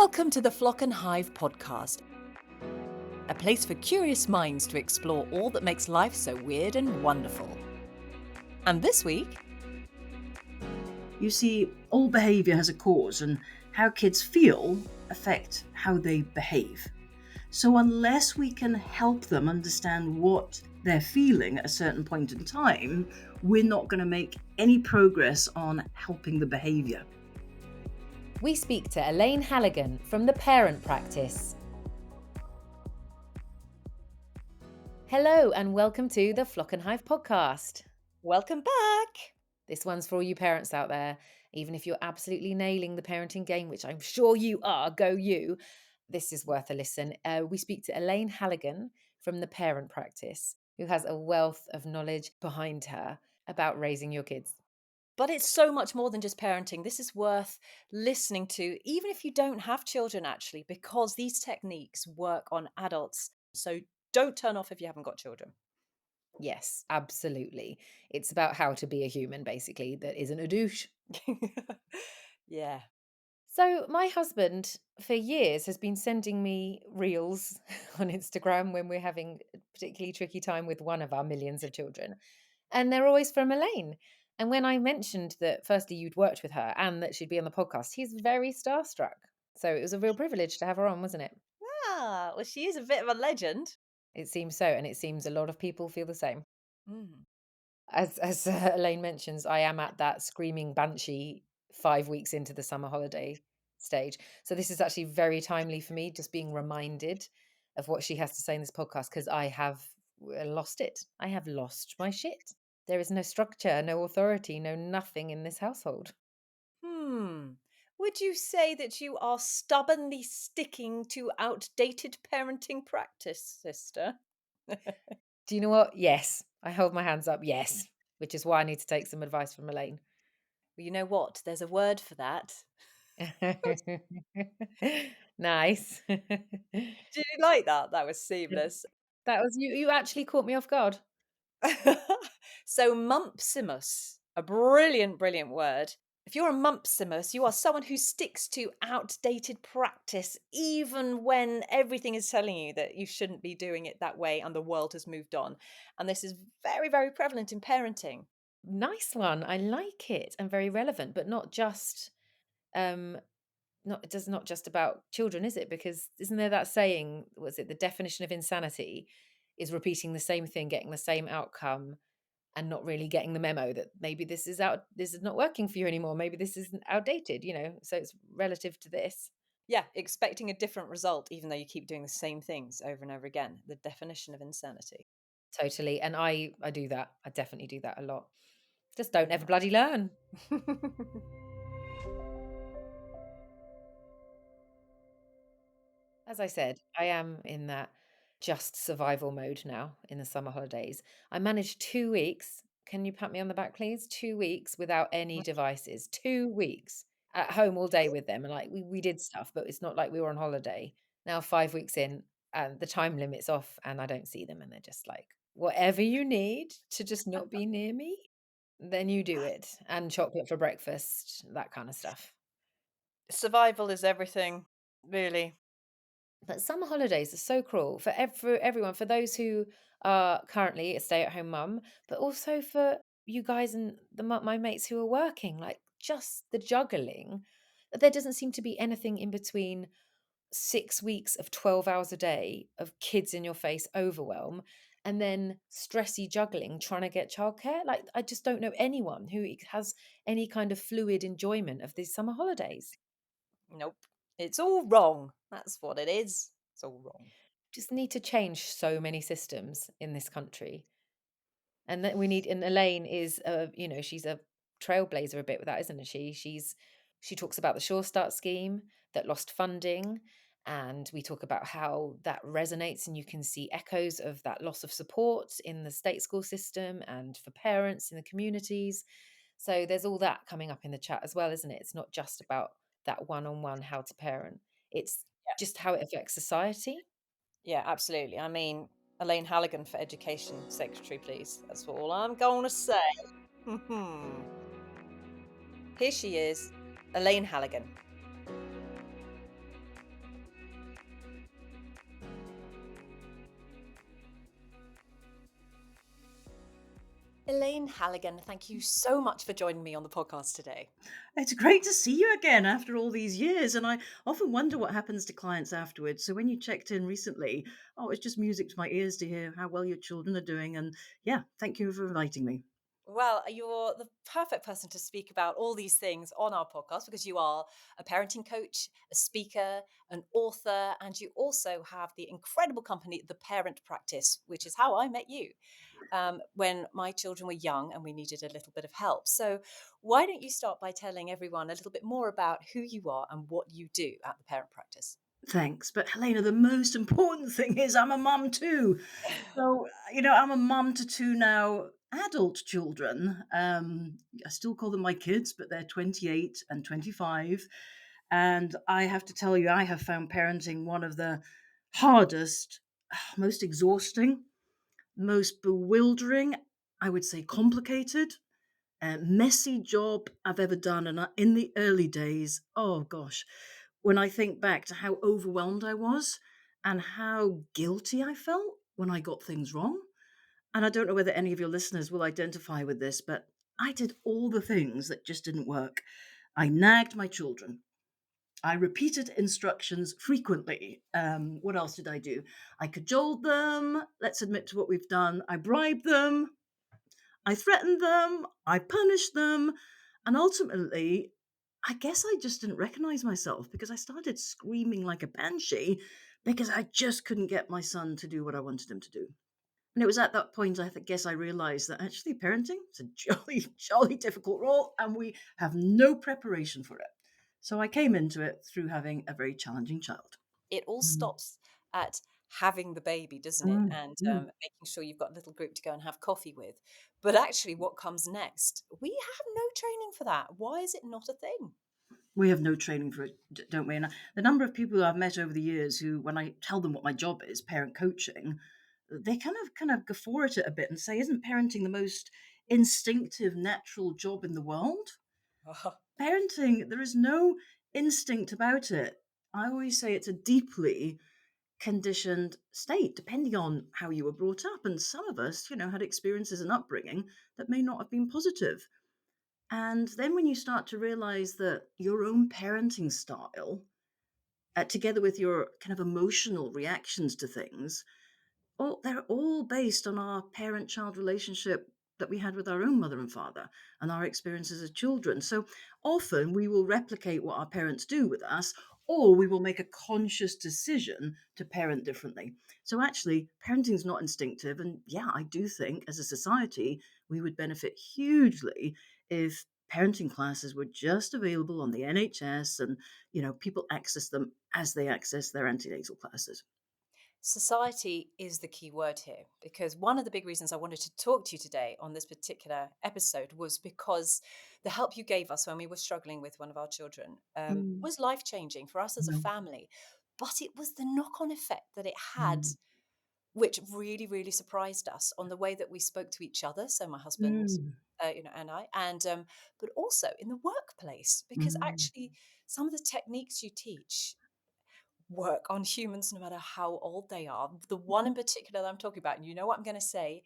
Welcome to the Flock and Hive podcast, a place for curious minds to explore all that makes life so weird and wonderful. And this week, you see, all behaviour has a cause, and how kids feel affect how they behave. So unless we can help them understand what they're feeling at a certain point in time, we're not going to make any progress on helping the behaviour. We speak to Elaine Halligan from the Parent Practice. Hello and welcome to the Flock and Hive podcast. welcome back. This one's for all you parents out there. Even if you're absolutely nailing the parenting game, which I'm sure you are, go you. This is worth a listen. We speak to Elaine Halligan from the Parent Practice, who has a wealth of knowledge behind her about raising your kids. But it's so much more than just parenting. This is worth listening to, even if you don't have children, actually, because these techniques work on adults. So don't turn off if you haven't got children. Yes, absolutely. It's about how to be a human, basically, that isn't a douche. Yeah. So my husband for years has been sending me reels on Instagram when we're having a particularly tricky time with one of our millions of children. And they're always from Elaine. And when I mentioned that firstly you'd worked with her and that she'd be on the podcast, he's very starstruck. So it was a real privilege to have her on, wasn't it? Ah, well, she is a bit of a legend. It seems so, and it seems a lot of people feel the same. Mm. As Elaine mentions, I am at that screaming banshee 5 weeks into the summer holiday stage. So this is actually very timely for me, just being reminded of what she has to say in this podcast, because I have lost it. I have lost my shit. There is no structure, no authority, no nothing in this household. Would you say that you are stubbornly sticking to outdated parenting practice, sister? Do you know what? Yes. I hold my hands up. Yes. Which is why I need to take some advice from Elaine. Well, you know what? There's a word for that. Nice. Do you like that? That was seamless. That was you. You actually caught me off guard. So, mumpsimus, a brilliant, brilliant word. If you're a mumpsimus, you are someone who sticks to outdated practice, even when everything is telling you that you shouldn't be doing it that way and the world has moved on. And this is very, very prevalent in parenting. Nice one. I like it and very relevant, but not just not just about children, is it? Because isn't there that saying, was it the definition of insanity is repeating the same thing, getting the same outcome, and not really getting the memo that maybe this is not working for you anymore. Maybe this is outdated, so it's relative to this. Yeah, expecting a different result, even though you keep doing the same things over and over again. The definition of insanity. Totally. And I do that. I definitely do that a lot. Just don't ever bloody learn. As I said, I am in that just survival mode now in the summer holidays. I managed 2 weeks. Can you pat me on the back, please? 2 weeks without any devices. 2 weeks at home all day with them. And like we did stuff, but it's not like we were on holiday. Now 5 weeks in and the time limit's off and I don't see them. And they're just like, whatever you need to just not be near me, then you do it. And chocolate for breakfast, that kind of stuff. Survival is everything, really. But summer holidays are so cruel for everyone, for those who are currently a stay-at-home mum, but also for you guys and my mates who are working. Like just the juggling. There doesn't seem to be anything in between 6 weeks of 12 hours a day of kids in your face overwhelm and then stressy juggling trying to get childcare. Like I just don't know anyone who has any kind of fluid enjoyment of these summer holidays. Nope. It's all wrong. That's what it is. It's all wrong. Just need to change so many systems in this country. And that we need, and Elaine is she's a trailblazer a bit with that, isn't she? She talks about the Sure Start scheme that lost funding, and we talk about how that resonates, and you can see echoes of that loss of support in the state school system and for parents in the communities. So there's all that coming up in the chat as well, isn't it? It's not just about that one-on-one how to parent. It's just how it affects society. Yeah, absolutely. I mean, Elaine Halligan for Education Secretary, please. That's all I'm going to say. Here she is, Elaine Halligan. Elaine Halligan, thank you so much for joining me on the podcast today. It's great to see you again after all these years, and I often wonder what happens to clients afterwards. So when you checked in recently, oh, it's just music to my ears to hear how well your children are doing. And yeah, thank you for inviting me. Well, you're the perfect person to speak about all these things on our podcast because you are a parenting coach, a speaker, an author, and you also have the incredible company, The Parent Practice, which is how I met you when my children were young and we needed a little bit of help. So, why don't you start by telling everyone a little bit more about who you are and what you do at The Parent Practice? Thanks. But Helena, the most important thing is I'm a mum too. So, I'm a mum to two now adult children. I still call them my kids, but they're 28 and 25. And I have to tell you, I have found parenting one of the hardest, most exhausting, most bewildering, I would say complicated, messy job I've ever done. And in the early days, oh gosh, when I think back to how overwhelmed I was and how guilty I felt when I got things wrong. And I don't know whether any of your listeners will identify with this, but I did all the things that just didn't work. I nagged my children. I repeated instructions frequently. What else did I do? I cajoled them. Let's admit to what we've done. I bribed them. I threatened them. I punished them. And ultimately, I guess I just didn't recognize myself because I started screaming like a banshee because I just couldn't get my son to do what I wanted him to do. And it was at that point guess I realized that actually parenting is a jolly, jolly difficult role and we have no preparation for it. So I came into it through having a very challenging child. It all Mm. stops at having the baby, doesn't it? Mm, And mm. making sure you've got a little group to go and have coffee with. But actually, what comes next? We have no training for that. Why is it not a thing? We have no training for it, don't we? And the number of people I've met over the years who, when I tell them what my job is, parent coaching, they kind of guffaw at it a bit and say, "Isn't parenting the most instinctive, natural job in the world?" Parenting, there is no instinct about it. I always say it's a deeply conditioned state, depending on how you were brought up. And some of us, had experiences and upbringing that may not have been positive. And then when you start to realize that your own parenting style, together with your kind of emotional reactions to things, they're all based on our parent-child relationship that we had with our own mother and father and our experiences as children. So often we will replicate what our parents do with us, or we will make a conscious decision to parent differently. So actually, parenting is not instinctive. And yeah, I do think as a society, we would benefit hugely if parenting classes were just available on the NHS and, people access them as they access their antenatal classes. Society is the key word here because one of the big reasons I wanted to talk to you today on this particular episode was because the help you gave us when we were struggling with one of our children Mm, was life changing for us as a no. family. But it was the knock on effect that it had, Mm, which really, really surprised us on the way that we spoke to each other. So my husband, mm, and I, and but also in the workplace because mm, actually some of the techniques you teach work on humans no matter how old they are. The one in particular that I'm talking about, and you know what I'm going to say,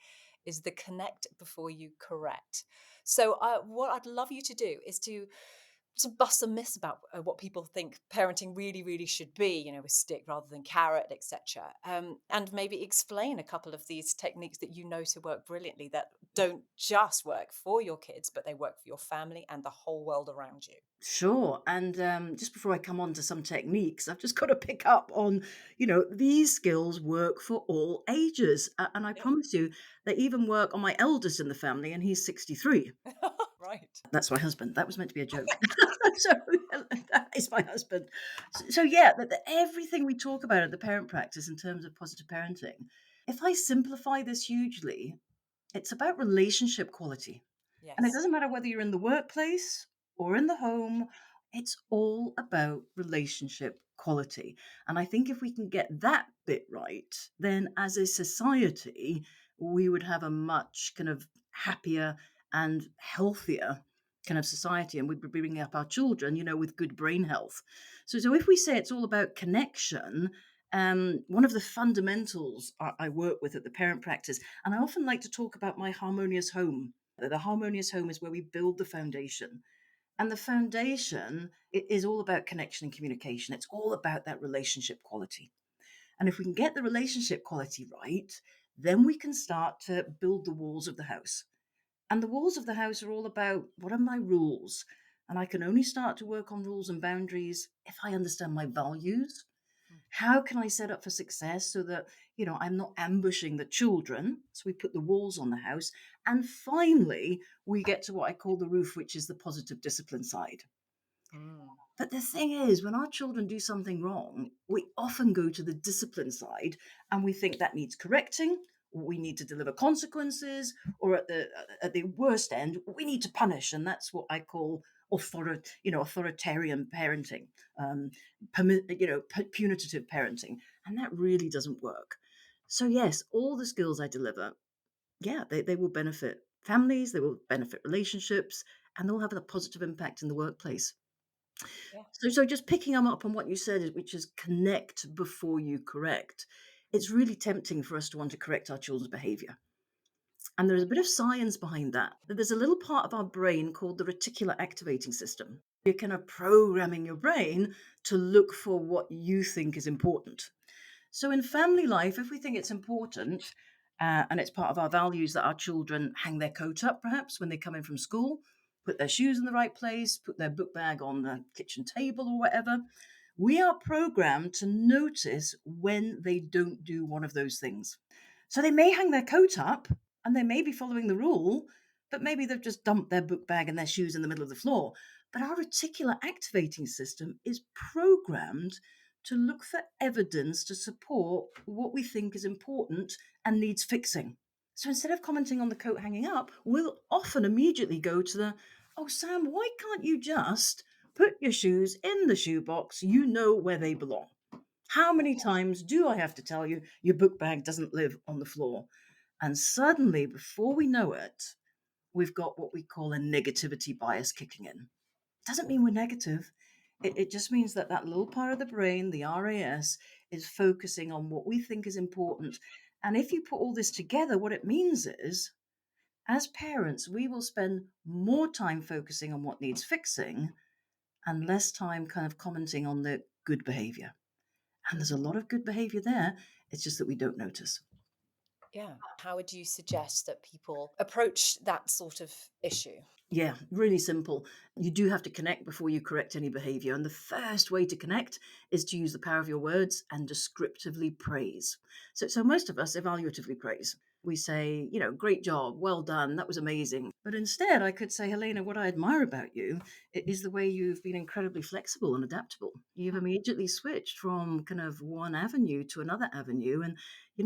is the connect before you correct. So, what I'd love you to do is to bust some myths about what people think parenting really, really should be. You know, with stick rather than carrot, etc. And maybe explain a couple of these techniques that you know to work brilliantly that don't just work for your kids, but they work for your family and the whole world around you. sure. And just before I come on to some techniques, I've just got to pick up on, these skills work for all ages. And I Yep. promise you, they even work on my eldest in the family, and he's 63. Right. That's my husband. That was meant to be a joke. So that is my husband. So yeah, everything we talk about at the parent practice in terms of positive parenting, if I simplify this hugely, it's about relationship quality. And it Yes. doesn't matter whether you're in the workplace or in the home, it's all about relationship quality. And I think if we can get that bit right, then as a society, we would have a much kind of happier and healthier kind of society, and we'd be bringing up our children, with good brain health. So if we say it's all about connection One of the fundamentals I work with at the parent practice, and I often like to talk about my harmonious home. The harmonious home is where we build the foundation. And the foundation is all about connection and communication. It's all about that relationship quality. And if we can get the relationship quality right, then we can start to build the walls of the house. And the walls of the house are all about, what are my rules? And I can only start to work on rules and boundaries if I understand my values. Mm. How can I set up for success so that, I'm not ambushing the children? So we put the walls on the house. And finally, we get to what I call the roof, which is the positive discipline side. Mm. But the thing is, when our children do something wrong, we often go to the discipline side and we think that needs correcting, or we need to deliver consequences, or at the worst end, we need to punish, and that's what I call authoritarian parenting, um, punitive parenting, and that really doesn't work. So yes, all the skills I deliver, yeah, they will benefit families, they will benefit relationships, and they'll have a positive impact in the workplace. Yeah. So just picking up on what you said, which is connect before you correct. It's really tempting for us to want to correct our children's behavior. And there's a bit of science behind that. There's a little part of our brain called the reticular activating system. You're kind of programming your brain to look for what you think is important. So in family life, if we think it's important, and it's part of our values that our children hang their coat up, perhaps when they come in from school, put their shoes in the right place, put their book bag on the kitchen table or whatever, we are programmed to notice when they don't do one of those things. So they may hang their coat up and they may be following the rule, but maybe they've just dumped their book bag and their shoes in the middle of the floor. But our reticular activating system is programmed to look for evidence to support what we think is important and needs fixing. So instead of commenting on the coat hanging up, we'll often immediately go to the, oh, Sam, why can't you just put your shoes in the shoebox? You know where they belong. How many times do I have to tell you your book bag doesn't live on the floor? And suddenly, before we know it, we've got what we call a negativity bias kicking in. Doesn't mean we're negative. It just means that that little part of the brain, the RAS, is focusing on what we think is important. And if you put all this together, what it means is, as parents, we will spend more time focusing on what needs fixing and less time kind of commenting on the good behavior. And there's a Mhm. lot of good behavior there. It's just that we don't notice. Yeah. How would you suggest that people approach that sort of issue? Yeah, really simple. You do have to connect before you correct any behavior. And the first way to connect is to use the power of your words and descriptively praise. So most of us evaluatively praise. We say, great job, well done, that was amazing. But instead, I could say, Helena, what I admire about you is the way you've been incredibly flexible and adaptable. You've immediately switched from kind of one avenue to another avenue. And,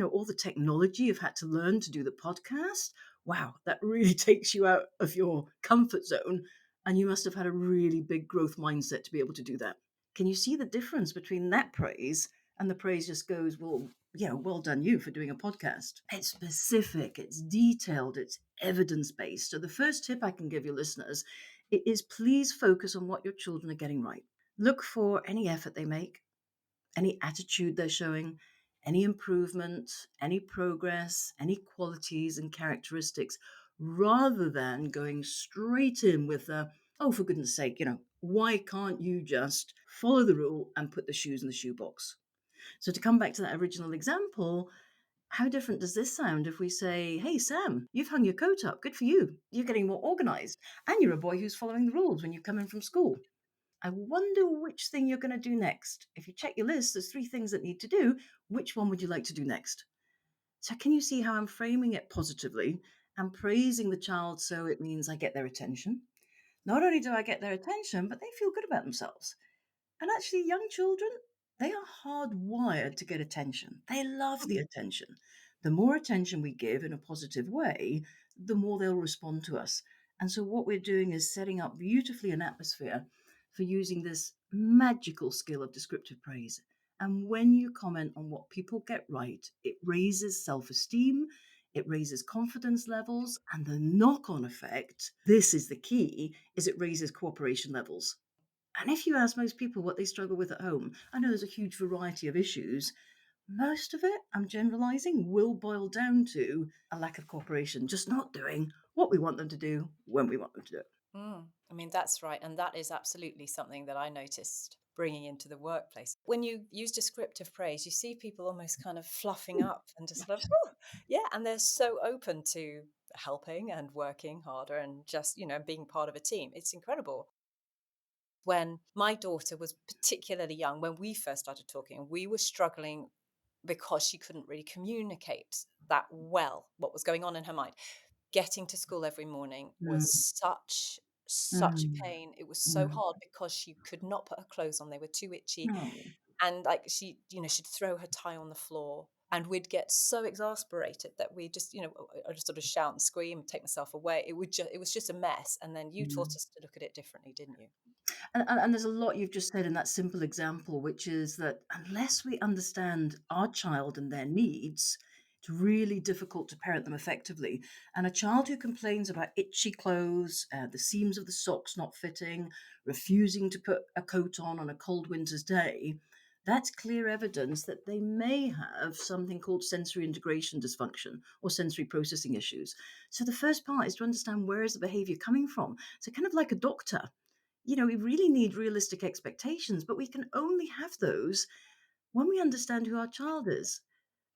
all the technology you've had to learn to do the podcast, wow, that really takes you out of your comfort zone. And you must have had a really big growth mindset to be able to do that. Can you see the difference between that praise and the praise just goes, well, yeah, well done you for doing a podcast? It's specific, it's detailed, it's evidence based. So the first tip I can give your listeners is please focus on what your children are getting right. Look for any effort they make, any attitude they're showing, any improvement, any progress, any qualities and characteristics, rather than going straight in with the, oh, for goodness sake, why can't you just follow the rule and put the shoes in the shoebox? So to come back to that original example, how different does this sound if we say, hey, Sam, you've hung your coat up. Good for you. You're getting more organized. And you're a boy who's following the rules when you come in from school. I wonder which thing you're going to do next. If you check your list, there's 3 things that need to do. Which one would you like to do next? So, can you see how I'm framing it positively and praising the child so it means I get their attention? Not only do I get their attention, but they feel good about themselves. And actually, young children, they are hardwired to get attention. They love the attention. The more attention we give in a positive way, the more they'll respond to us. And so, what we're doing is setting up beautifully an atmosphere for using this magical skill of descriptive praise. And when you comment on what people get right, it raises self esteem, it raises confidence levels, and the knock on effect, this is the key, is it raises cooperation levels. And if you ask most people what they struggle with at home, I know there's a huge variety of issues, most of it, I'm generalizing, will boil down to a lack of cooperation, just not doing what we want them to do when we want them to do it. I mean, that's right. And that is absolutely something that I noticed bringing into the workplace. When you use descriptive praise, you see people almost kind of fluffing up and just sort of, oh, yeah. And they're so open to helping and working harder and just, being part of a team. It's incredible. When my daughter was particularly young, when we first started talking, we were struggling because she couldn't really communicate that well what was going on in her mind. Getting to school every morning Mm, was such a mm, pain. It was so mm. hard because she could not put her clothes on. They were too itchy. No. And like she'd throw her tie on the floor and we'd get so exasperated that we just, I just sort of shout and scream, take myself away. It was just a mess. And then you taught Mm. us to look at it differently, didn't you? And there's a lot you've just said in that simple example, which is that unless we understand our child and their needs, it's really difficult to parent them effectively. And a child who complains about itchy clothes, the seams of the socks not fitting, refusing to put a coat on a cold winter's day, that's clear evidence that they may have something called sensory integration dysfunction or sensory processing issues. So the first part is to understand where is the behavior coming from. So kind of like a doctor, we really need realistic expectations, but we can only have those when we understand who our child is.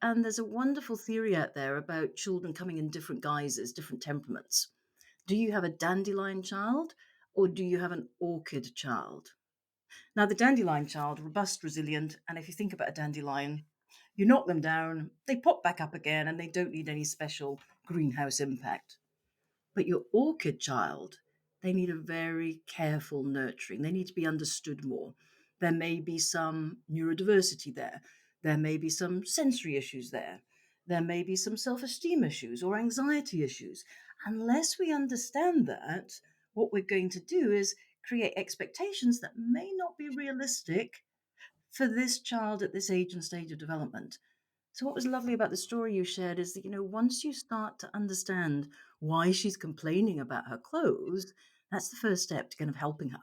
And there's a wonderful theory out there about children coming in different guises, different temperaments. Do you have a dandelion child or do you have an orchid child? Now, the dandelion child, robust, resilient, and if you think about a dandelion, you knock them down, they pop back up again, and they don't need any special greenhouse impact. But your orchid child, they need a very careful nurturing. They need to be understood more. There may be some neurodiversity there. There may be some sensory issues there. There may be some self esteem issues or anxiety issues. Unless we understand that, what we're going to do is create expectations that may not be realistic for this child at this age and stage of development. So, what was lovely about the story you shared is that, once you start to understand why she's complaining about her clothes, that's the first step to kind of helping her.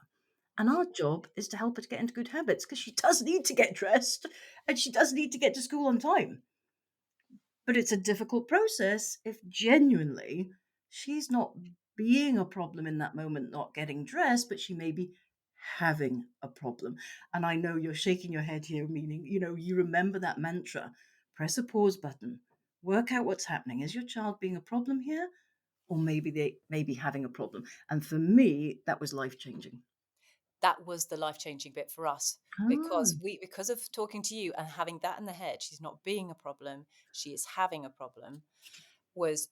And our job is to help her to get into good habits because she does need to get dressed and she does need to get to school on time. But it's a difficult process if genuinely she's not being a problem in that moment, not getting dressed, but she may be having a problem. And I know you're shaking your head here, meaning, you remember that mantra, press a pause button, work out what's happening. Is your child being a problem here? Or maybe they may be having a problem. And for me, that was life changing. That was the life-changing bit for us Ah, because of talking to you and having that in the head, she's not being a problem, she is having a problem.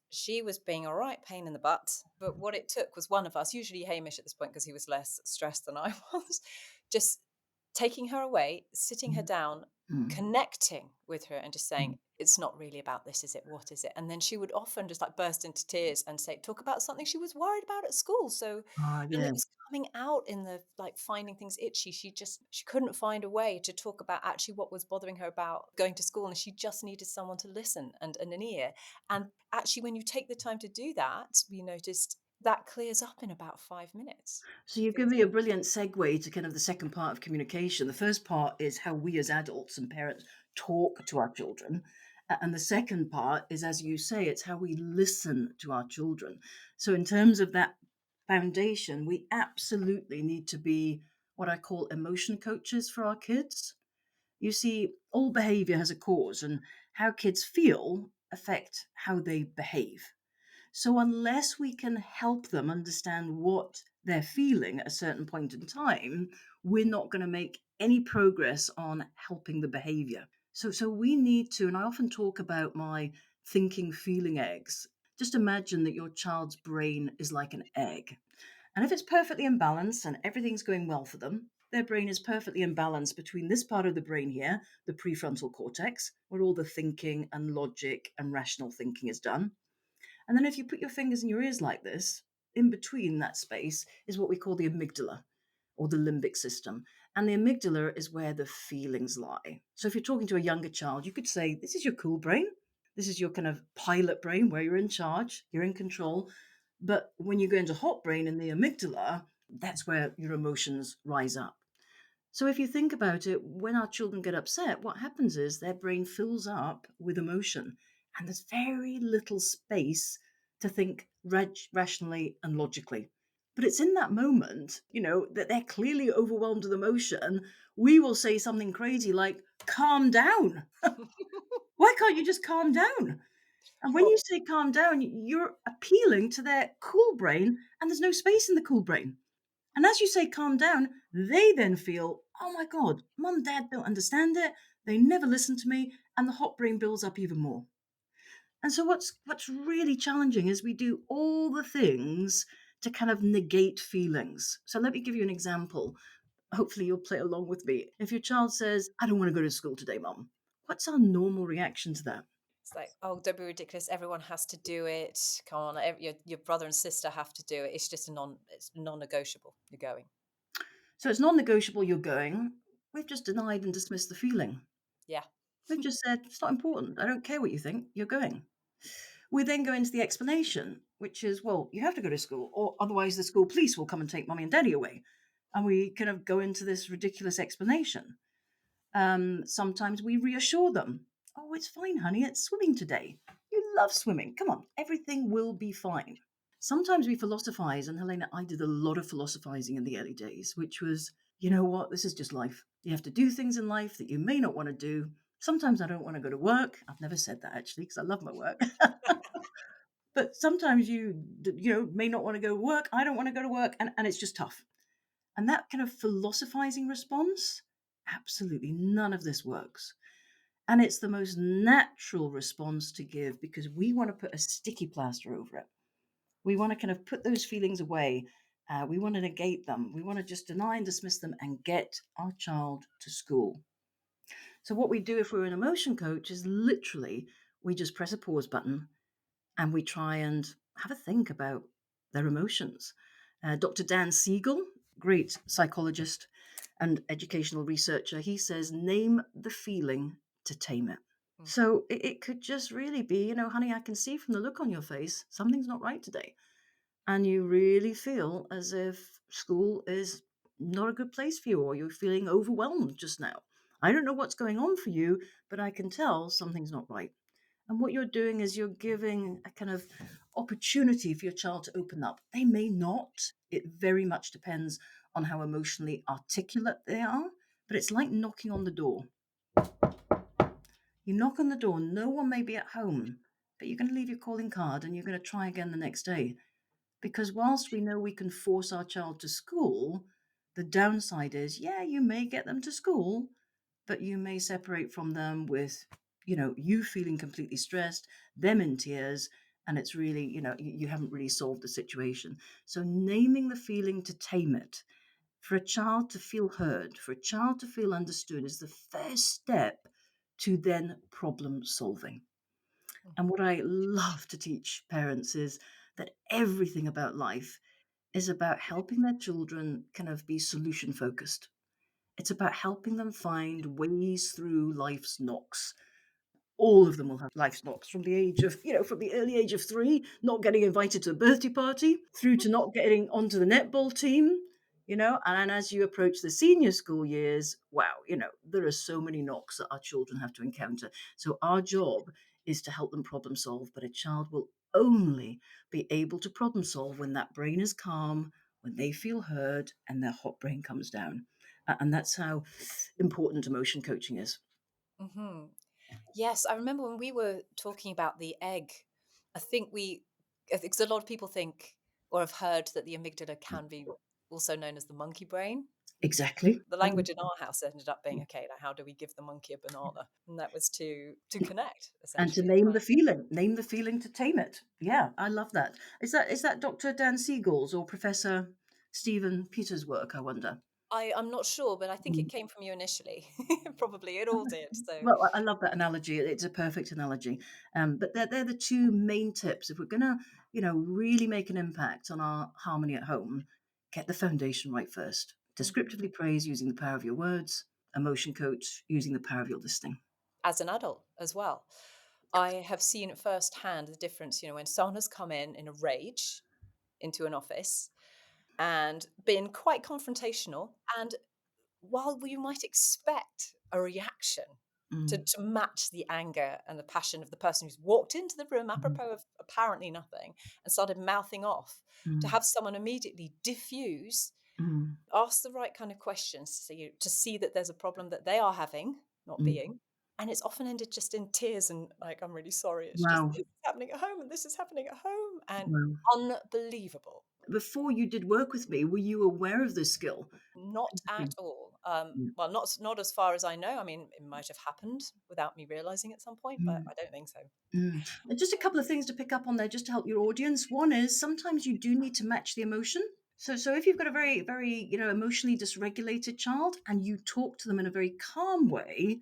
She was being a right pain in the butt, but what it took was one of us, usually Hamish at this point because he was less stressed than I was, just taking her away, sitting her mm, down, mm, connecting with her and just saying, mm. "It's not really about this, is it? What is it?" And then she would often just like burst into tears and say, talk about something she was worried about at school. So, Ah, and it yeah. was coming out in the like finding things itchy. She couldn't find a way to talk about actually what was bothering her about going to school. And she just needed someone to listen and an ear. And actually, when you take the time to do that, we noticed that clears up in about 5 minutes. So you've given me a brilliant segue to kind of the second part of communication. The first part is how we as adults and parents talk to our children. And the second part is, as you say, it's how we listen to our children. So, in terms of that foundation, we absolutely need to be what I call emotion coaches for our kids. You see, all behavior has a cause, and how kids feel affect how they behave. So, unless we can help them understand what they're feeling at a certain point in time, we're not going to make any progress on helping the behavior. So we need to, and I often talk about my thinking, feeling eggs. Just imagine that your child's brain is like an egg. And if it's perfectly in balance and everything's going well for them, their brain is perfectly in balance between this part of the brain here, the prefrontal cortex, where all the thinking and logic and rational thinking is done, and then if you put your fingers in your ears like this, in between that space is what we call the amygdala or the limbic system. And the amygdala is where the feelings lie. So if you're talking to a younger child, you could say, this is your cool brain. This is your kind of pilot brain where you're in charge, you're in control. But when you go into hot brain in the amygdala, that's where your emotions rise up. So if you think about it, when our children get upset, what happens is their brain fills up with emotion, and there's very little space to think rationally and logically. But it's in that moment, that they're clearly overwhelmed with emotion. We will say something crazy like, calm down. Why can't you just calm down? And when you Well, say calm down, you're appealing to their cool brain, and there's no space in the cool brain. And as you say calm down, they then feel, oh my God, mum and dad don't understand it. They never listen to me. And the hot brain builds up even more. And so what's really challenging is we do all the things to kind of negate feelings. So let me give you an example. Hopefully you'll play along with me. If your child says, I don't want to go to school today, mum, what's our normal reaction to that? it's like, oh, don't be ridiculous. Everyone has to do it. Come on, your brother and sister have to do it. It's just it's non-negotiable. You're going. So it's non-negotiable, you're going. We've just denied and dismissed the feeling. Yeah. We've just said, it's not important. I don't care what you think, you're going. We then go into the explanation, which is, well, you have to go to school, or otherwise the school police will come and take mummy and daddy away. And we kind of go into this ridiculous explanation. Sometimes we reassure them. Oh, it's fine, honey. It's swimming today. You love swimming. Come on, everything will be fine. Sometimes we philosophize, and Helena, I did a lot of philosophizing in the early days, which was, you know what, this is just life. You have to do things in life that you may not want to do. Sometimes I don't want to go to work. I've never said that actually because I love my work. But sometimes you may not want to go to work. I don't want to go to work, and it's just tough. And that kind of philosophizing response, absolutely none of this works. And it's the most natural response to give because we want to put a sticky plaster over it. We want to kind of put those feelings away. We want to negate them. We want to just deny and dismiss them and get our child to school. So, what we do if we're an emotion coach is literally we just press a pause button and we try and have a think about their emotions. Dr. Dan Siegel, great psychologist and educational researcher, he says, name the feeling to tame it. Mm. So it could just really be, honey, I can see from the look on your face, something's not right today. And you really feel as if school is not a good place for you, or you're feeling overwhelmed just now. I don't know what's going on for you, but I can tell something's not right. And what you're doing is you're giving a kind of opportunity for your child to open up. They may not. It very much depends on how emotionally articulate they are, but it's like knocking on the door. You knock on the door, no one may be at home, but you're going to leave your calling card and you're going to try again the next day. Because whilst we know we can force our child to school, the downside is, yeah, you may get them to school, but you may separate from them with, you feeling completely stressed, them in tears, and it's really, you haven't really solved the situation. So naming the feeling to tame it, for a child to feel heard, for a child to feel understood is the first step to then problem solving. And what I love to teach parents is that everything about life is about helping their children kind of be solution focused. It's about helping them find ways through life's knocks. All of them will have life's knocks from the age of, from the early age of 3, not getting invited to a birthday party, through to not getting onto the netball team, and as you approach the senior school years, wow, there are so many knocks that our children have to encounter. So our job is to help them problem solve, but a child will only be able to problem solve when that brain is calm, when they feel heard, and their hot brain comes down. And that's how important emotion coaching is. Hmm. Yes, I remember when we were talking about the egg. I think I think 'cause a lot of people think or have heard that the amygdala can be also known as the monkey brain. Exactly. The language in our house ended up being, okay, now how do we give the monkey a banana? And that was to connect And to essentially. name the feeling to tame it. Yeah, I love that. Is that Dr. Dan Siegel's or Professor Stephen Peters' work, I wonder? I'm not sure, but I think Mm. it came from you initially. Probably it all did. So Well, I love that analogy. It's a perfect analogy. But they're the two main tips. If we're going to, really make an impact on our harmony at home, get the foundation right first. mhm. Descriptively praise using the power of your words, emotion coach using the power of your listening. As an adult as well, I have seen firsthand the difference. When someone has come in a rage into an office and been quite confrontational. And while you might expect a reaction to, Mm, to match the anger and the passion of the person who's walked into the room mhm, apropos of apparently nothing and started mouthing off, to mm, have someone immediately diffuse, mm, ask the right kind of questions to see that there's a problem that they are having, not mm. being. And it's often ended just in tears and like, I'm really sorry. It's just Wow. this is happening at home and this is happening at home. And Wow. unbelievable. Before you did work with me, were you aware of this skill? Not at all. Mm, Well, not as far as I know. I mean, it might have happened without me realizing at some point, but mm, I don't think so. mm. And just a couple of things to pick up on there, just to help your audience. One is sometimes you do need to match the emotion. So if you've got a very, very, emotionally dysregulated child and you talk to them in a very calm way,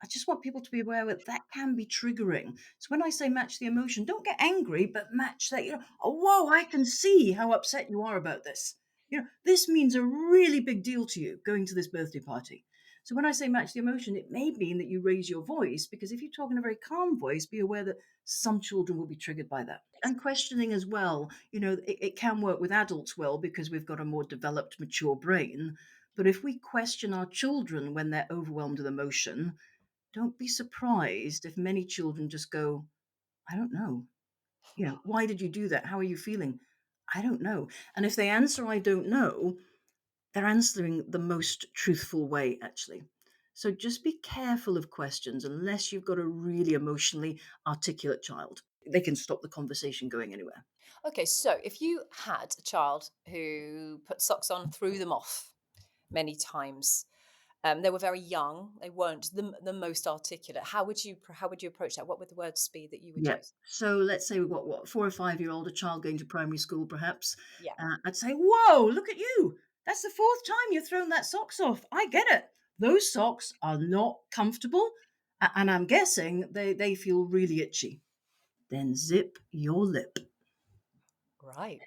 I just want people to be aware that that can be triggering. So when I say match the emotion, don't get angry, but match that, oh, whoa, I can see how upset you are about this. This means a really big deal to you going to this birthday party. So when I say match the emotion, it may mean that you raise your voice, because if you talk in a very calm voice, be aware that some children will be triggered by that. And questioning as well, it can work with adults well because we've got a more developed, mature brain. But if we question our children when they're overwhelmed with emotion, don't be surprised if many children just go, I don't know. Why did you do that? How are you feeling? I don't know. And if they answer, I don't know, they're answering the most truthful way, actually. So just be careful of questions unless you've got a really emotionally articulate child. They can stop the conversation going anywhere. Okay, so if you had a child who put socks on, threw them off many times, they were very young, they weren't the most articulate. How would you approach that? What would the words be that you would Yeah. use? So let's say we've got, what, 4 or 5 year old, a child going to primary school, perhaps. Yeah. I'd say, whoa, look at you. That's the fourth time you've thrown that socks off. I get it. Those socks are not comfortable. And I'm guessing they feel really itchy. Then zip your lip. Right.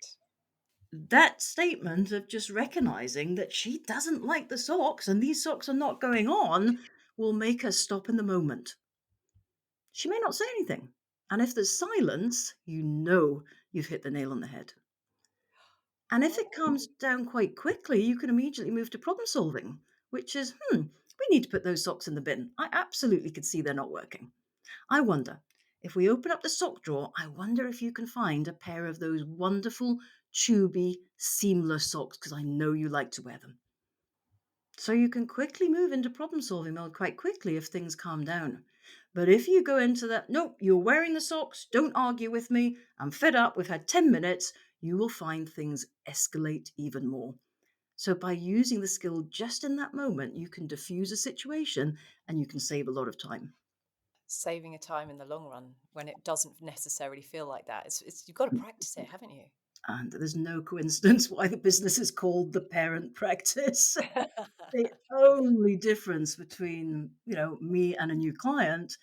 That statement of just recognizing that she doesn't like the socks and these socks are not going on will make her stop in the moment. She may not say anything. And if there's silence, you know you've hit the nail on the head. And if it Oh. calms down quite quickly, you can immediately move to problem solving, which is, we need to put those socks in the bin. I absolutely could see they're not working. I wonder, if we open up the sock drawer, I wonder if you can find a pair of those wonderful, tubey, seamless socks, because I know you like to wear them. So you can quickly move into problem solving mode quite quickly if things calm down. But if you go into that, nope, you're wearing the socks, don't argue with me, I'm fed up, we've had 10 minutes, you will find things escalate even more. So by using the skill just in that moment, you can diffuse a situation and you can save a lot of time. Saving a time in the long run when it doesn't necessarily feel like that. It's you've got to practice it, haven't you? And there's no coincidence why the business is called the parent practice. The only difference between, me and a new client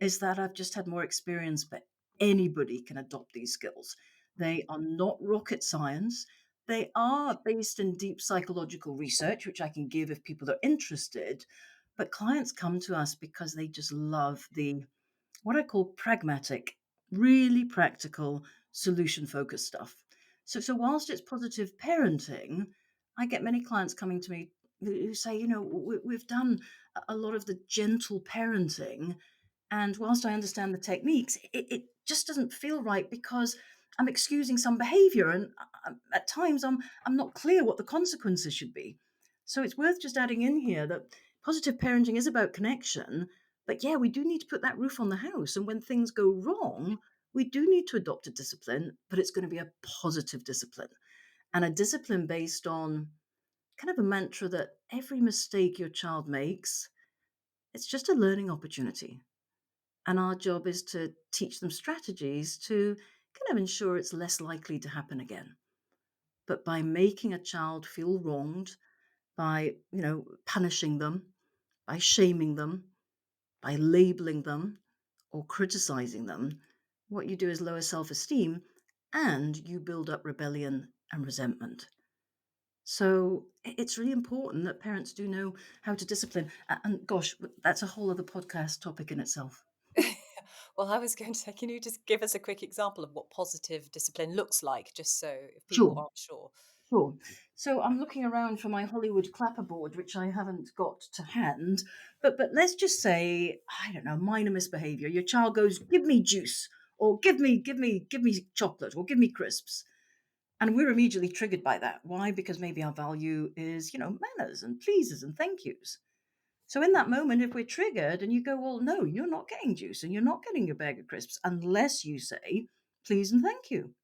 is that I've just had more experience, but anybody can adopt these skills. They are not rocket science. They are based in deep psychological research, which I can give if people are interested. But clients come to us because they just love the, what I call pragmatic, really practical, solution focused stuff. So whilst it's positive parenting, I get many clients coming to me who say, we've done a lot of the gentle parenting, and whilst I understand the techniques, it just doesn't feel right because I'm excusing some behavior, and at times I'm not clear what the consequences should be. So it's worth just adding in here that positive parenting is about connection, but yeah, we do need to put that roof on the house. And when things go wrong, we do need to adopt a discipline, but it's going to be a positive discipline, and a discipline based on kind of a mantra that every mistake your child makes, it's just a learning opportunity. And our job is to teach them strategies to kind of ensure it's less likely to happen again. But by making a child feel wronged, by, punishing them, by shaming them, by labeling them, or criticizing them, what you do is lower self esteem and you build up rebellion and resentment. So it's really important that parents do know how to discipline. And gosh, that's a whole other podcast topic in itself. Well, I was going to say, can you just give us a quick example of what positive discipline looks like, just so if people Sure. aren't sure? Cool. So I'm looking around for my Hollywood clapperboard, which I haven't got to hand. But let's just say, I don't know, minor misbehavior. Your child goes, "Give me juice," or give me chocolate, or "Give me crisps." And we're immediately triggered by that. Why? Because maybe our value is, manners and pleases and thank yous. So in that moment, if we're triggered and you go, "Well, no, you're not getting juice and you're not getting your bag of crisps unless you say please and thank you."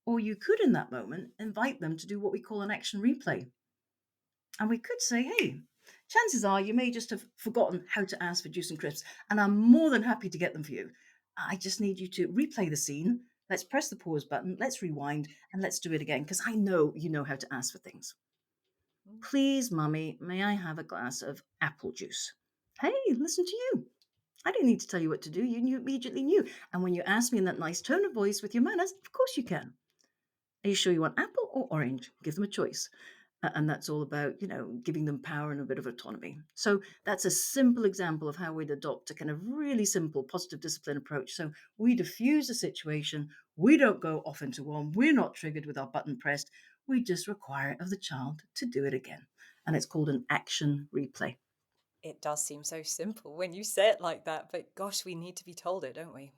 Or you could, in that moment, invite them to do what we call an action replay. And we could say, "Hey, chances are you may just have forgotten how to ask for juice and crisps, and I'm more than happy to get them for you. I just need you to replay the scene. Let's press the pause button, let's rewind, and let's do it again, because I know you know how to ask for things. Mm. Please, mummy, may I have a glass of apple juice?" Hey, listen to you. I didn't need to tell you what to do. You knew immediately knew. And when you ask me in that nice tone of voice with your manners, of course you can. Are you sure you want apple or orange? Give them a choice. And that's all about, giving them power and a bit of autonomy. So that's a simple example of how we'd adopt a kind of really simple positive discipline approach. So we diffuse a situation. We don't go off into one. We're not triggered with our button pressed. We just require of the child to do it again. And it's called an action replay. It does seem so simple when you say it like that, but gosh, we need to be told it, don't we?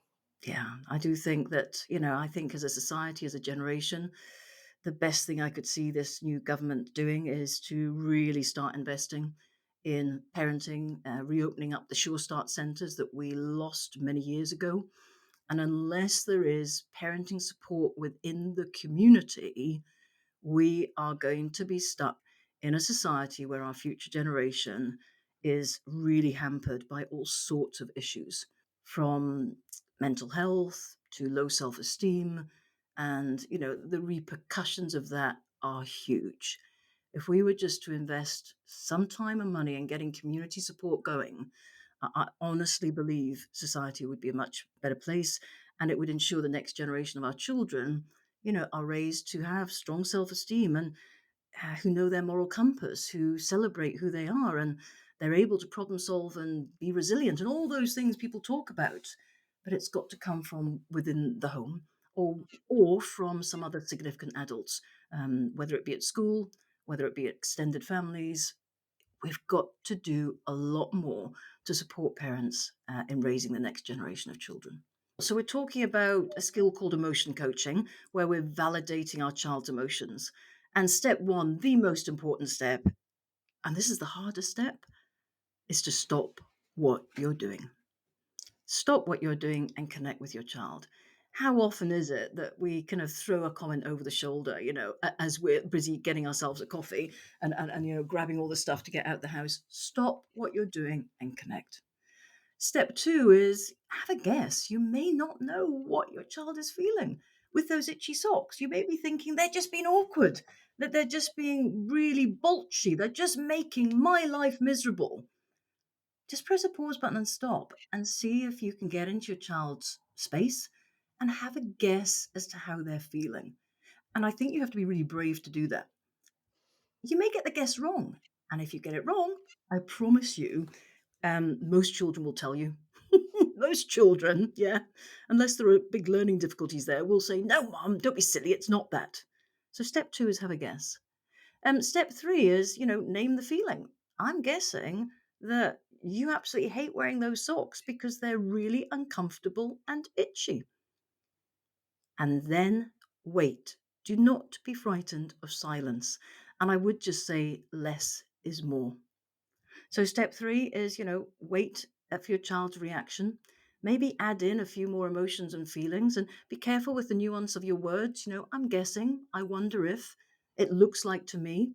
Yeah, I do think that, I think as a society, as a generation, the best thing I could see this new government doing is to really start investing in parenting, reopening up the Sure Start centres that we lost many years ago. And unless there is parenting support within the community, we are going to be stuck in a society where our future generation is really hampered by all sorts of issues, from mental health to low self-esteem. And the repercussions of that are huge. If we were just to invest some time and money in getting community support going, I honestly believe society would be a much better place, and it would ensure the next generation of our children, are raised to have strong self-esteem and who know their moral compass, who celebrate who they are, and they're able to problem solve and be resilient, and all those things people talk about. But it's got to come from within the home, or from some other significant adults, whether it be at school, whether it be extended families. We've got to do a lot more to support parents in raising the next generation of children. So, we're talking about a skill called emotion coaching, where we're validating our child's emotions. And step one, the most important step, and this is the hardest step, is to stop what you're doing. Stop what you're doing and connect with your child. How often is it that we kind of throw a comment over the shoulder, as we're busy getting ourselves a coffee and grabbing all the stuff to get out the house? Stop what you're doing and connect. Step two is have a guess. You may not know what your child is feeling with those itchy socks. You may be thinking they're just being awkward, that they're just being really bolchy, they're just making my life miserable. Just press a pause button and stop and see if you can get into your child's space and have a guess as to how they're feeling. And I think you have to be really brave to do that. You may get the guess wrong. And if you get it wrong, I promise you, most children will tell you. Most children, yeah, unless there are big learning difficulties there, will say, "No, mum, don't be silly, it's not that." So step two is have a guess. Step three is, name the feeling. I'm guessing that you absolutely hate wearing those socks because they're really uncomfortable and itchy. And then wait. Do not be frightened of silence. And I would just say less is more. So step three is, wait for your child's reaction. Maybe add in a few more emotions and feelings and be careful with the nuance of your words. I'm guessing, I wonder if, it looks like to me,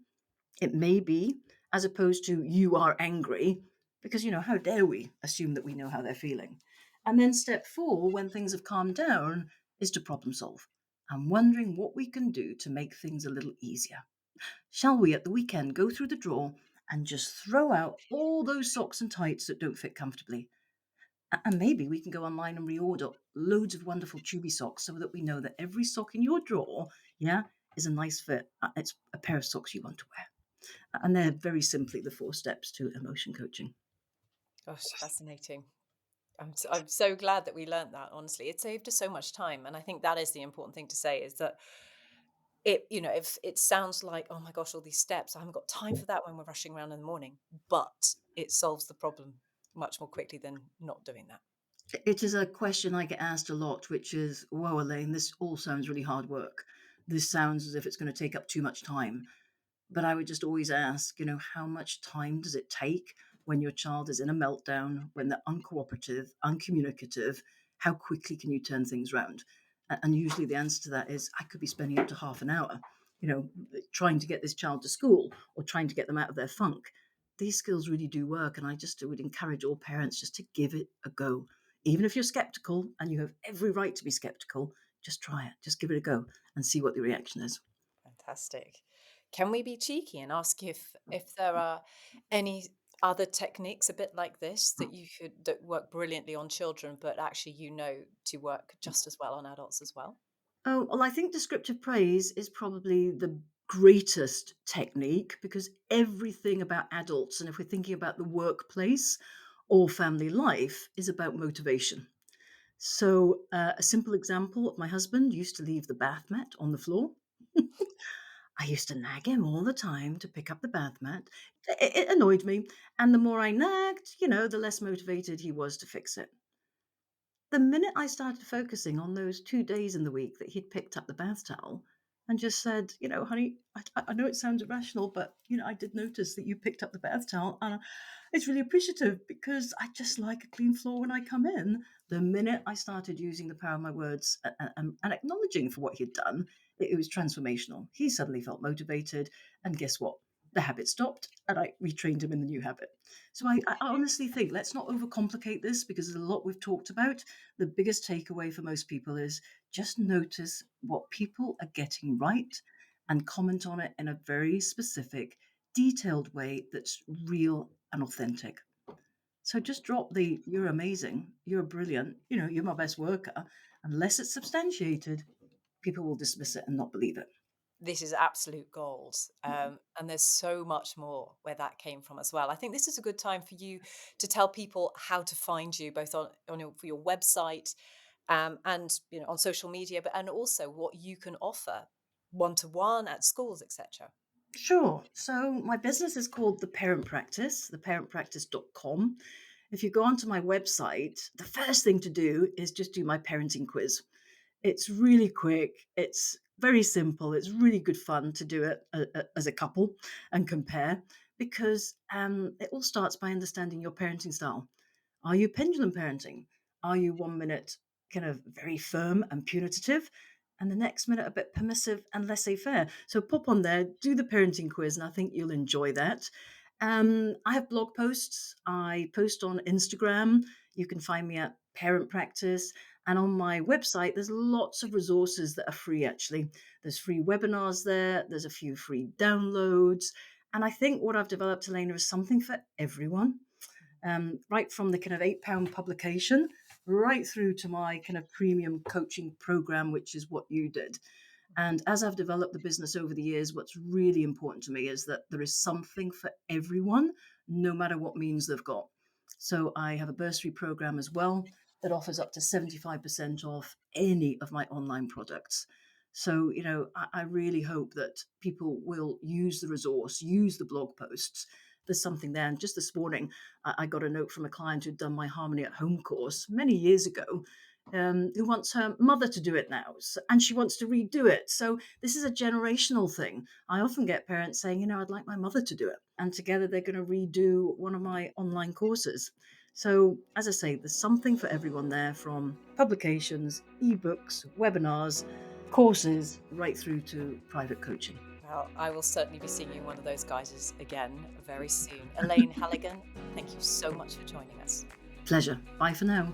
it may be, as opposed to "you are angry," because, how dare we assume that we know how they're feeling. And then step four, when things have calmed down, is to problem solve. I'm wondering what we can do to make things a little easier. Shall we, at the weekend, go through the drawer and just throw out all those socks and tights that don't fit comfortably? And maybe we can go online and reorder loads of wonderful tubey socks so that we know that every sock in your drawer, yeah, is a nice fit. It's a pair of socks you want to wear. And they're very simply the four steps to emotion coaching. Gosh, fascinating. I'm so glad that we learnt that, honestly. It saved us so much time. And I think that is the important thing to say is that if it sounds like, oh my gosh, all these steps, I haven't got time for that when we're rushing around in the morning, but it solves the problem much more quickly than not doing that. It is a question I get asked a lot, which is, whoa, Elaine, this all sounds really hard work. This sounds as if it's going to take up too much time. But I would just always ask, how much time does it take when your child is in a meltdown, when they're uncooperative, uncommunicative? How quickly can you turn things around? And usually the answer to that is, I could be spending up to half an hour, trying to get this child to school or trying to get them out of their funk. These skills really do work. And I just would encourage all parents just to give it a go. Even if you're skeptical, and you have every right to be skeptical, just try it. Just give it a go and see what the reaction is. Fantastic. Can we be cheeky and ask if there are any other techniques a bit like this that work brilliantly on children, but actually to work just as well on adults as well? Oh, well, I think descriptive praise is probably the greatest technique because everything about adults, and if we're thinking about the workplace or family life, is about motivation. So, a simple example of my husband used to leave the bath mat on the floor. I used to nag him all the time to pick up the bath mat. It annoyed me. And the more I nagged, the less motivated he was to fix it. The minute I started focusing on those 2 days in the week that he'd picked up the bath towel and just said, "Honey, I know it sounds irrational, but, I did notice that you picked up the bath towel, and it's really appreciative because I just like a clean floor when I come in." The minute I started using the power of my words and acknowledging for what he'd done, it was transformational. He suddenly felt motivated, and guess what? The habit stopped, and I retrained him in the new habit. So I honestly think, let's not overcomplicate this because there's a lot we've talked about. The biggest takeaway for most people is just notice what people are getting right and comment on it in a very specific, detailed way that's real and authentic. So just drop the "you're amazing, you're brilliant, you're my best worker." Unless it's substantiated, people will dismiss it and not believe it. This is absolute gold. And there's so much more where that came from as well. I think this is a good time for you to tell people how to find you, both for your website, and on social media, but and also what you can offer one to one at schools, etc. Sure. So my business is called The Parent Practice, theparentpractice.com. If you go onto my website, the first thing to do is just do my parenting quiz. It's really quick. It's very simple. It's really good fun to do it as a couple and compare because it all starts by understanding your parenting style. Are you pendulum parenting? Are you 1 minute kind of very firm and punitive, and the next minute a bit permissive and laissez faire? So pop on there, do the parenting quiz, and I think you'll enjoy that. I have blog posts. I post on Instagram. You can find me at Parent Practice. And on my website, there's lots of resources that are free, actually. There's free webinars there, there's a few free downloads. And I think what I've developed, Elena, is something for everyone, right from the kind of £8 publication right through to my kind of premium coaching program, which is what you did. And as I've developed the business over the years, what's really important to me is that there is something for everyone, no matter what means they've got. So I have a bursary program as well that offers up to 75% off any of my online products. So, I really hope that people will use the resource, use the blog posts. There's something there. And just this morning, I got a note from a client who'd done my Harmony at Home course many years ago, who wants her mother to do it now, and she wants to redo it. So this is a generational thing. I often get parents saying, I'd like my mother to do it. And together they're going to redo one of my online courses. So, as I say, there's something for everyone there, from publications, ebooks, webinars, courses, right through to private coaching. Well, I will certainly be seeing you in one of those guises again very soon. Elaine Halligan, thank you so much for joining us. Pleasure. Bye for now.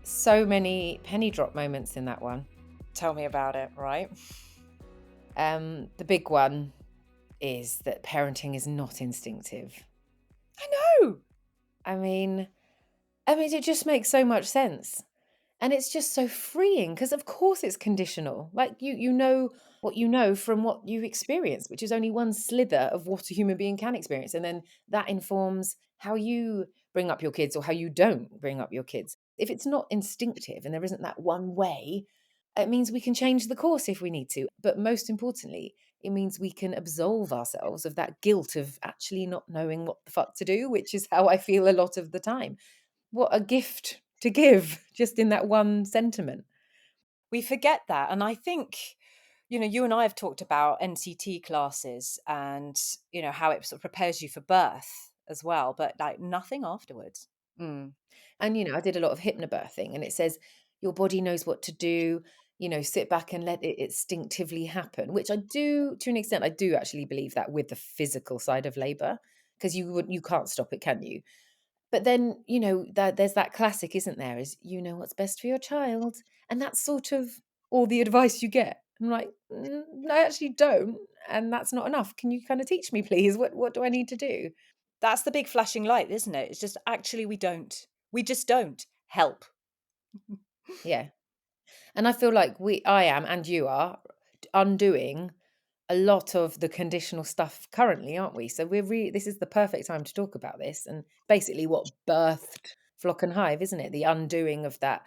So many penny drop moments in that one. Tell me about it, right? The big one is that parenting is not instinctive. I know. I mean, it just makes so much sense. And it's just so freeing because, of course, it's conditional. Like you know what you know from what you've experienced, which is only one slither of what a human being can experience. And then that informs how you bring up your kids or how you don't bring up your kids. if it's not instinctive and there isn't that one way, it means we can change the course if we need to. But most importantly, it means we can absolve ourselves of that guilt of actually not knowing what the fuck to do, which is how I feel a lot of the time. What a gift to give just in that one sentiment. We forget that. And I think, you and I have talked about NCT classes and, how it sort of prepares you for birth as well, but like nothing afterwards. Mm. And, I did a lot of hypnobirthing, and it says your body knows what to do. Sit back and let it instinctively happen, which I do to an extent. I do actually believe that with the physical side of labor, because you can't stop it, can you? But then, that there's that classic, isn't there? Is what's best for your child, and that's sort of all the advice you get. I'm like, I actually don't, and that's not enough. Can you kind of teach me, please? What do I need to do? That's the big flashing light, isn't it? It's just actually we don't. We just don't help. Yeah. And I feel like I am, and you are, undoing a lot of the conditional stuff currently, aren't we? So this is the perfect time to talk about this, and basically what birthed Flock and Hive, isn't it? The undoing of that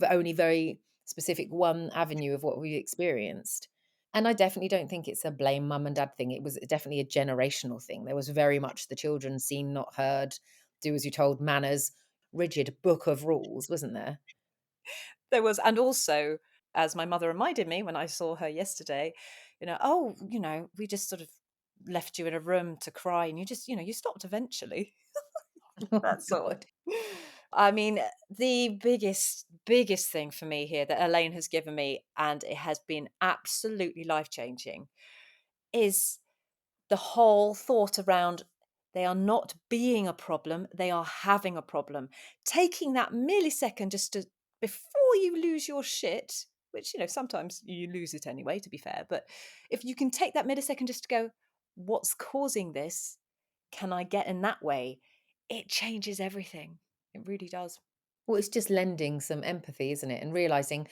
only very specific one avenue of what we experienced. And I definitely don't think it's a blame mum and dad thing. It was definitely a generational thing. There was very much the children seen, not heard, do as you told, manners, rigid book of rules, wasn't there? There was, and also, as my mother reminded me when I saw her yesterday, oh, we just sort of left you in a room to cry and you just, you stopped eventually. Oh That's all. God. I mean, the biggest thing for me here that Elaine has given me, and it has been absolutely life changing, is the whole thought around they are not being a problem, they are having a problem. Taking that millisecond just to, before you lose your shit, which, sometimes you lose it anyway, to be fair, but if you can take that millisecond just to go, what's causing this? Can I get in that way? It changes everything. It really does. Well, it's just lending some empathy, isn't it? And realizing,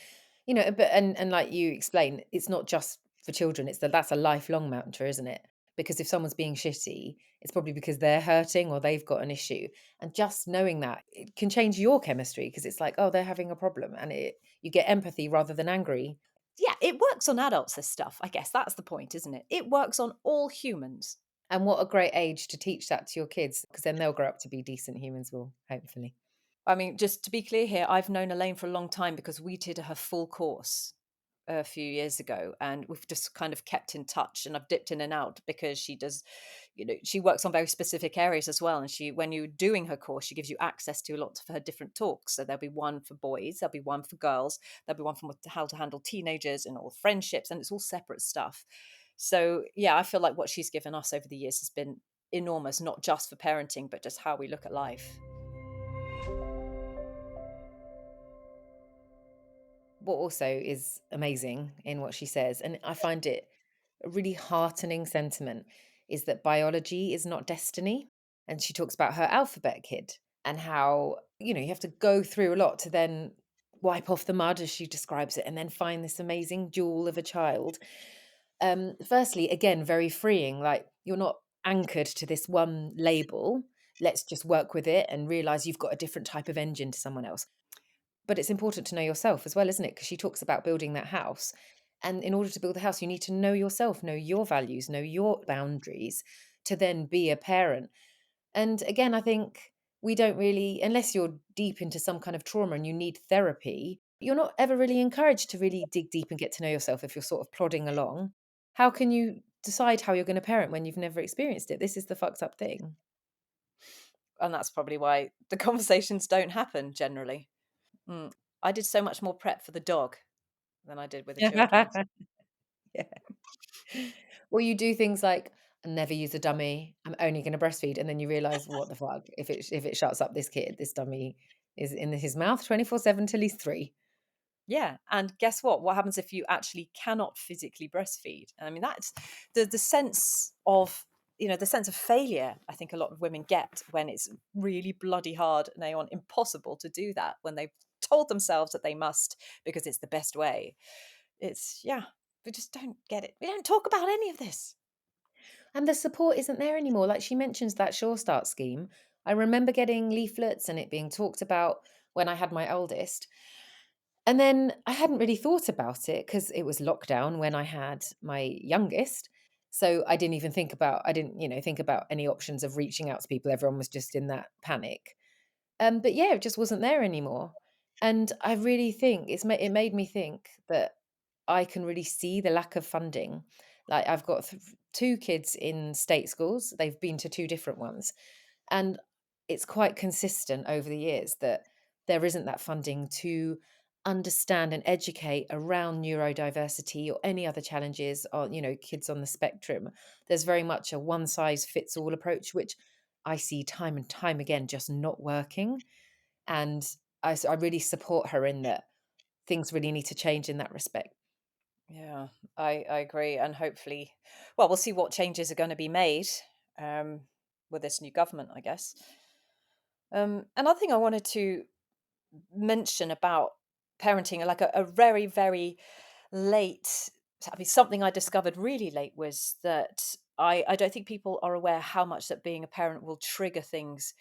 but and like you explain, it's not just for children. That's a lifelong mantra, isn't it? Because if someone's being shitty, it's probably because they're hurting or they've got an issue. And just knowing that it can change your chemistry because it's like, oh, they're having a problem, and you get empathy rather than angry. Yeah, it works on adults, this stuff. I guess that's the point, isn't it? It works on all humans. And what a great age to teach that to your kids, because then they'll grow up to be decent humans, will hopefully. I mean, just to be clear here, I've known Elaine for a long time because we did her full course a few years ago, and we've just kind of kept in touch, and I've dipped in and out because she does, she works on very specific areas as well, and when you're doing her course, she gives you access to a lot of her different talks. So there'll be one for boys, there'll be one for girls, there'll be one for how to handle teenagers and all friendships, and it's all separate stuff. So yeah, I feel like what she's given us over the years has been enormous, not just for parenting but just how we look at life. What also is amazing in what she says, and I find it a really heartening sentiment, is that biology is not destiny. And she talks about her alphabet kid and how, you have to go through a lot to then wipe off the mud, as she describes it, and then find this amazing jewel of a child. Firstly, again, very freeing. Like, you're not anchored to this one label. Let's just work with it and realize you've got a different type of engine to someone else. But it's important to know yourself as well, isn't it? Because she talks about building that house. And in order to build the house, you need to know yourself, know your values, know your boundaries to then be a parent. And again, I think we don't really, unless you're deep into some kind of trauma and you need therapy, you're not ever really encouraged to really dig deep and get to know yourself if you're sort of plodding along. How can you decide how you're going to parent when you've never experienced it? This is the fucked up thing. And that's probably why the conversations don't happen generally. Mm. I did so much more prep for the dog than I did with the children. Yeah. Or you do things like, "I never use a dummy. I'm only gonna breastfeed," and then you realise, "What the fuck? If it shuts up this kid, this dummy is in his mouth 24/7 till he's 3." Yeah, and guess what? What happens if you actually cannot physically breastfeed? I mean, that's the sense of, the sense of failure I think a lot of women get when it's really bloody hard and they want impossible to do that when they've told themselves that they must because it's the best way. It's, yeah, we just don't get it. We don't talk about any of this. And the support isn't there anymore. Like, she mentions that Sure Start scheme. I remember getting leaflets and it being talked about, when I had my oldest. And then I hadn't really thought about it because it was lockdown when I had my youngest. So I didn't, think about any options of reaching out to people. Everyone was just in that panic. But yeah, it just wasn't there anymore. And I really think it made me think that I can really see the lack of funding. Like I've got two kids in state schools. They've been to two different ones. And it's quite consistent over the years that there isn't that funding to understand and educate around neurodiversity or any other challenges on, kids on the spectrum. There's very much a one size fits all approach, which I see time and time again just not working. And I really support her in that things really need to change in that respect. Yeah, I agree. And hopefully, well, we'll see what changes are going to be made um, with this new government, I guess. Another thing I wanted to mention about parenting, like a very, very late, I mean, something I discovered really late was that I don't think people are aware how much that being a parent will trigger things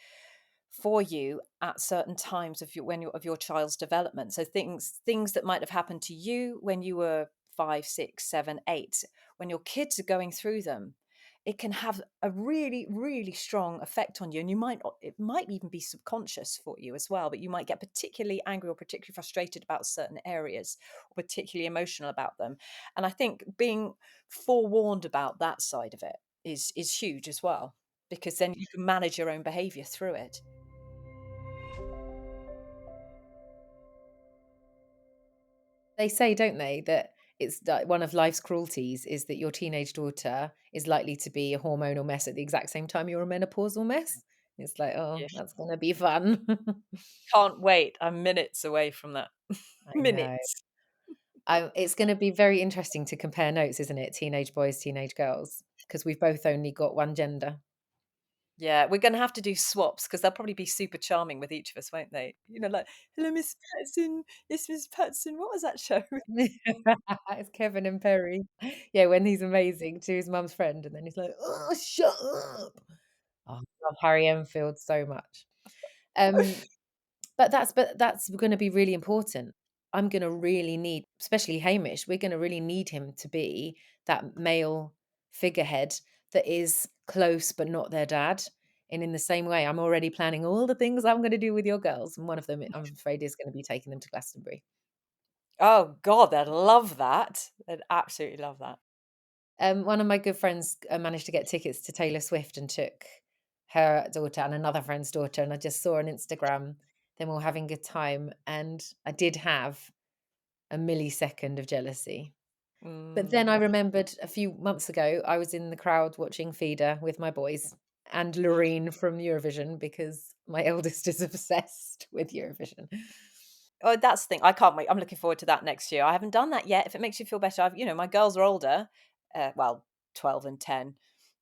for you at certain times of your child's development. So things that might have happened to you when you were 5, 6, 7, 8, when your kids are going through them, it can have a really, really strong effect on you. And it might even be subconscious for you as well, but you might get particularly angry or particularly frustrated about certain areas or particularly emotional about them. And I think being forewarned about that side of it is huge as well, because then you can manage your own behavior through it. They say, don't they, that it's like one of life's cruelties is that your teenage daughter is likely to be a hormonal mess at the exact same time you're a menopausal mess. It's like, oh, Yeah. that's gonna be fun. Can't wait. I'm minutes away from that. I know. Minutes. It's gonna be very interesting to compare notes, isn't it? Teenage boys, teenage girls, because we've both only got one gender. Yeah, we're gonna have to do swaps because they'll probably be super charming with each of us, won't they? Like, "Hello, Miss Patson. Yes, Miss Patson. What was that show?" It's Kevin and Perry. Yeah, when he's amazing to his mum's friend, and then he's like, "Oh, shut up." Oh, I love Harry Enfield so much. Um, but that's gonna be really important. I'm gonna really need, especially Hamish, we're gonna really need him to be that male figurehead that is close but not their dad. And in the same way, I'm already planning all the things I'm gonna do with your girls, and one of them, I'm afraid, is gonna be taking them to Glastonbury. Oh god, they'd love that. They'd absolutely love that. One of my good friends, managed to get tickets to Taylor Swift and took her daughter and another friend's daughter, and I just saw on Instagram them all having a good time, and I did have a millisecond of jealousy. But then I Mm. remembered a few months ago, I was in the crowd watching Feeder with my boys and Loreen from Eurovision because my eldest is obsessed with Eurovision. Oh, that's the thing. I can't wait. I'm looking forward to that next year. I haven't done that yet. If it makes you feel better, my girls are older, well, 12 and 10,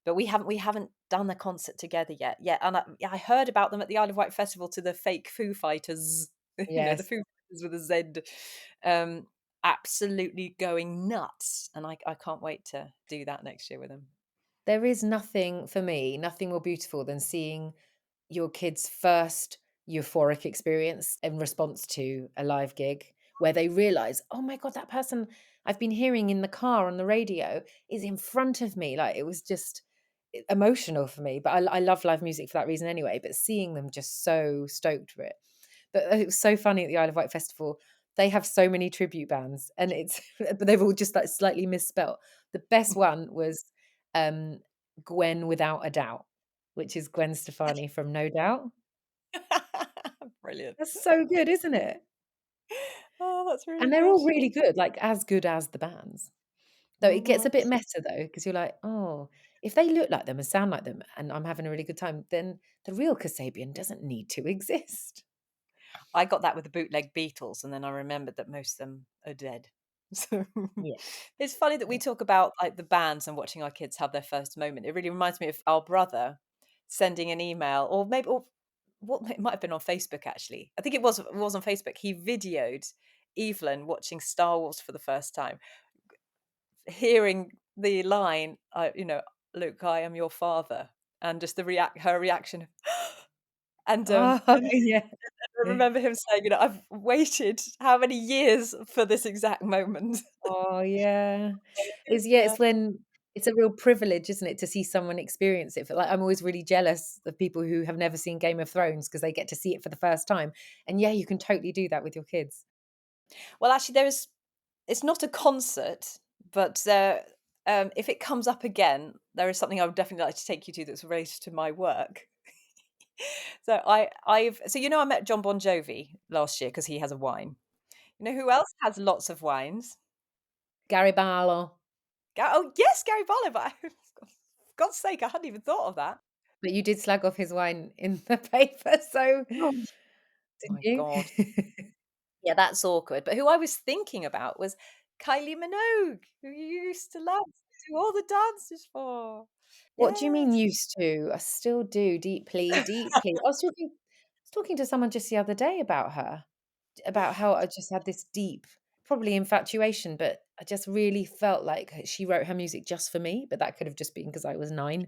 but we haven't done the concert together yet. Yeah, and I heard about them at the Isle of Wight festival to the fake Foo Fighters, the Yes. Foo Fighters with a Z, um, absolutely going nuts, and I can't wait to do that next year with them. There is nothing for me, nothing more beautiful than seeing your kid's first euphoric experience in response to a live gig where they realize, oh my God, that person I've been hearing in the car on the radio is in front of me. Like it was just emotional for me. But I love live music for that reason anyway. But seeing them just so stoked for it. But it was so funny at the Isle of Wight Festival. They have so many tribute bands and it's, but they've all just like slightly misspelt. The best one was um, Gwen Without a Doubt, which is Gwen Stefani from No Doubt. Brilliant. That's so good, isn't it? Oh, that's really And they're good. all really good, like, as good as the bands. Though it gets Mhm. a bit meta though, because 'cause you're like, "Oh, if they look like them and sound like them and I'm having a really good time, then the real Kasabian doesn't need to exist." I got that with the bootleg Beatles, and then I remembered that most of them are dead. So Yeah, it's funny that we yeah. talk about like the bands and watching our kids have their first moment. It really reminds me of our brother sending an email, or maybe, or what it might have been on Facebook actually. I think it was on Facebook. He videoed Evelyn watching Star Wars for the first time, hearing the line, "Luke, I am your father," and just her reaction. And Oh, yeah. I remember him saying, "I've waited how many years for this exact moment." Oh, yeah. Yeah. It's when it's a real privilege, isn't it, to see someone experience it. Like, I'm always really jealous of people who have never seen Game of Thrones because they get to see it for the first time. And yeah, you can totally do that with your kids. Well, actually, it's not a concert, but if it comes up again, there is something I would definitely like to take you to that's related to my work. So I met John Bon Jovi last year because he has a wine. You know who else has lots of wines? Gary Barlow. Oh yes, Gary Barlow. But for God's sake, I hadn't even thought of that. But you did slag off his wine in the paper, so Oh didn't my you? God. Yeah, that's awkward. But who I was thinking about was Kylie Minogue, who you used to love to do all the dances for. What do you mean Yes. used to? I still do deeply, deeply. I was talking to someone just the other day about how I just had this deep, probably infatuation, but I just really felt like she wrote her music just for me, but that could have just been because I was 9.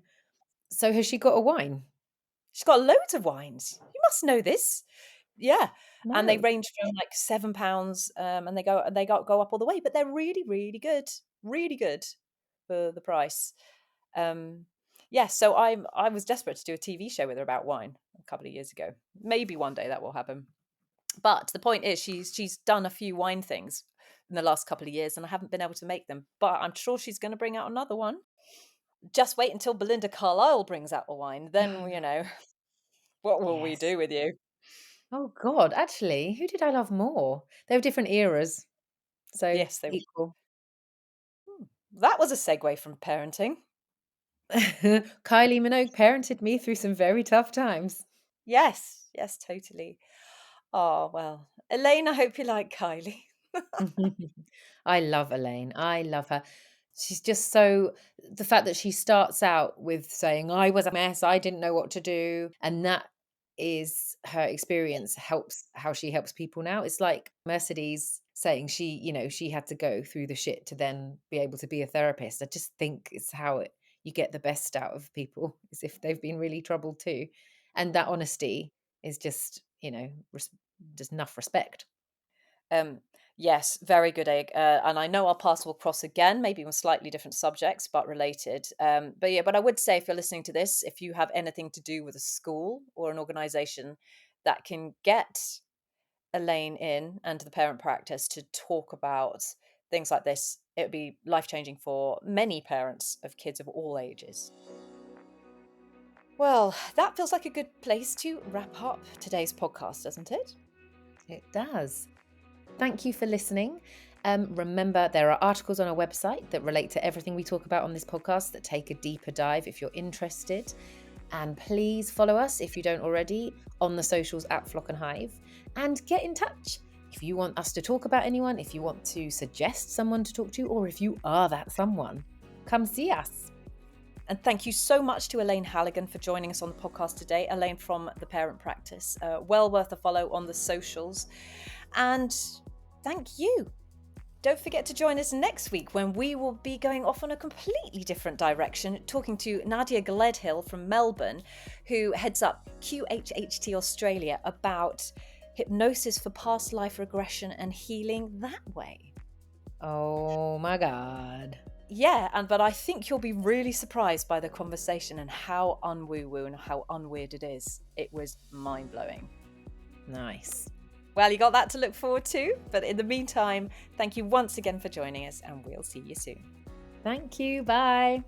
So has she got a wine? She's got loads of wines. You must know this. Yeah, and they No. range from like £7, and they go up all the way, but they're really good for the price. Um, yeah, so I was desperate to do a TV show with her about wine a couple of years ago. Maybe one day that will happen. But the point is, she's done a few wine things in the last couple of years, and I haven't been able to make them. But I'm sure she's going to bring out another one. Just wait until Belinda Carlisle brings out the wine. Then what will we Yes. do with you? Oh God, actually, who did I love more? They were different eras, so Yes, they will. equal. That was a segue from parenting. Kylie Minogue parented me through some very tough times. Yes, yes, totally. Oh, well. Elaine, I hope you like Kylie. I love Elaine. I love her. She's just so the fact that she starts out with saying, I was a mess, I didn't know what to do. And that is her experience, helps how she helps people now. It's like Mercedes saying she had to go through the shit to then be able to be a therapist. I just think it's how you get the best out of people, is if they've been really troubled too. And that honesty is just enough respect. Um, yes, very good egg. And I know our paths will cross again, maybe on slightly different subjects, but related. But I would say if you're listening to this, if you have anything to do with a school or an organization that can get Elaine in and the parent practice to talk about things like this, it would be life changing for many parents of kids of all ages. Well, that feels like a good place to wrap up today's podcast, doesn't it? It does. Thank you for listening. Remember, there are articles on our website that relate to everything we talk about on this podcast that take a deeper dive if you're interested. And please follow us, if you don't already, on the socials at Flock and Hive. And get in touch if you want us to talk about anyone, if you want to suggest someone to talk to, or if you are that someone. Come see us. And thank you so much to Elaine Halligan for joining us on the podcast today. Elaine from the Parent Practice. Well worth a follow on the socials. And thank you. Don't forget to join us next week when we will be going off on a completely different direction, talking to Nadia Gledhill from Melbourne, who heads up QHHT Australia, about hypnosis for past life regression and healing that way. Oh my God. Yeah, but I think you'll be really surprised by the conversation and how unwoo-woo and how unweird it is. It was mind-blowing. Nice. Well, you got that to look forward to. But in the meantime, thank you once again for joining us, and we'll see you soon. Thank you. Bye.